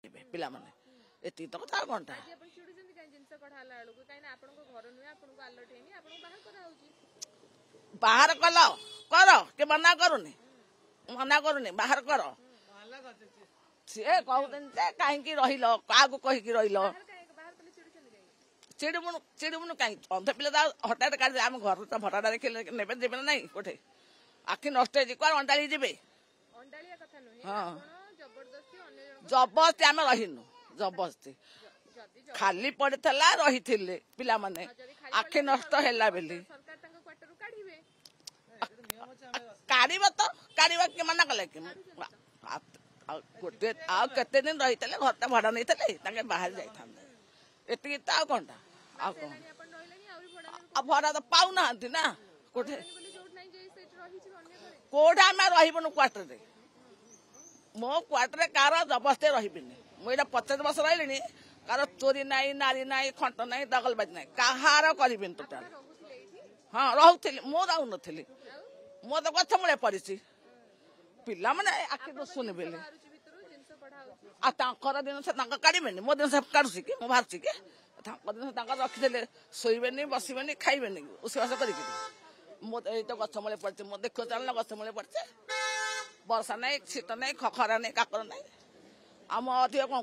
କାଟିବେ ପିଲାମାନେ ଏତିକି ତ କଥା ଆଉ କଣଟା ବାହାର କଲ କର କି ମନା କରୁନି ବାହାର କର ସିଏ କହୁଛନ୍ତି ଯେ କାହିଁକି ରହିଲ କାହାକୁ କହିକି ରହିଲ ଚିଡିବୁନୁ କାହିଁକି ଅନ୍ଧ ପିଲା ହଠାତ୍ କାଢି ଆମ ଘର ତ ଭଟାଟା ଦେଖିଲେ ନେବେ ଯିବେ ନା ନାଇଁ କୋଠେ ଆଖି ନଷ୍ଟ ହେଇଛି କୁଆଡେ ଅଣ୍ଡାଳି ଯିବେ ହଁ ଜବରଦସ୍ତି ଆମେ ରହିନୁ ଜବରଦସ୍ତି ଖାଲି ପଡିଥିଲା ରହିଥିଲେ ପିଲାମାନେ ଆଖି ନଷ୍ଟ ହେଲା ବୋଲି କାଢିବ ତ କାଢିବ କି ମନା କଲେ କି ଗୋଟେ ଆଉ କେତେ ଦିନ ରହିଥିଲେ ଘରଟା ଭଡା ନେଇଥିଲେ ତାଙ୍କେ ବାହାରି ଯାଇଥାନ୍ତେ ଏତିକି ତ ଆଉ କଣଟା ଆଉ କଣ ଆଉ ଭଡା ତ ପାଉନାହାନ୍ତି ନା କୋଉଠି କୋଉଠି ଆମେ ରହିବୁନୁ କ୍ୱାର୍ଟରରେ ମୋ କ୍ୱାର୍ଟରରେ କାହାର ଜବରଦସ୍ତି ରହିବିନି ମୁଁ ଏଇଟା 50 ବର୍ଷ ରହିଲିଣି କାହାର ଚୋରି ନାହିଁ ନାରୀ ନାହିଁ ଖଣ୍ଟ ନାହିଁ ଦଗଲବାଜି ନାହିଁ କାହାର କରିବିନି ଟୋଟାଲ ହଁ ରହୁଥିଲି ମୁଁ ରହୁନଥିଲି ମୁଁ ତ ଗଛ ମୂଳେ ପଡିଛି ପିଲାମାନେ ଆଖି ଦୁଶୁନି ବୋଲି ଆଉ ତାଙ୍କର ଜିନିଷ ତାଙ୍କ କାଢିବେନି ମୋ ଜିନିଷ କାଢୁଛି କି ମୁଁ ବାହାରୁଛି କି ତାଙ୍କ ଜିନିଷ ତାଙ୍କର ରଖିଦେଲେ ଶୋଇବେନି ବସିବେନି ଖାଇବେନି ରୋଷେଇବାସ କରିକି ମୁଁ ଏଇ ତ ଗଛ ମୂଳେ ପଡିଛି ମୁଁ ଦେଖ ଚାଲିଲା ଗଛ ମୂଳେ ପଡିছে ବର୍ଷା ନାହିଁ ଶୀତ ନାହିଁ ଖରା ନାହିଁ କାକର ନାହିଁ ଆମ ଅଧିକ କଣ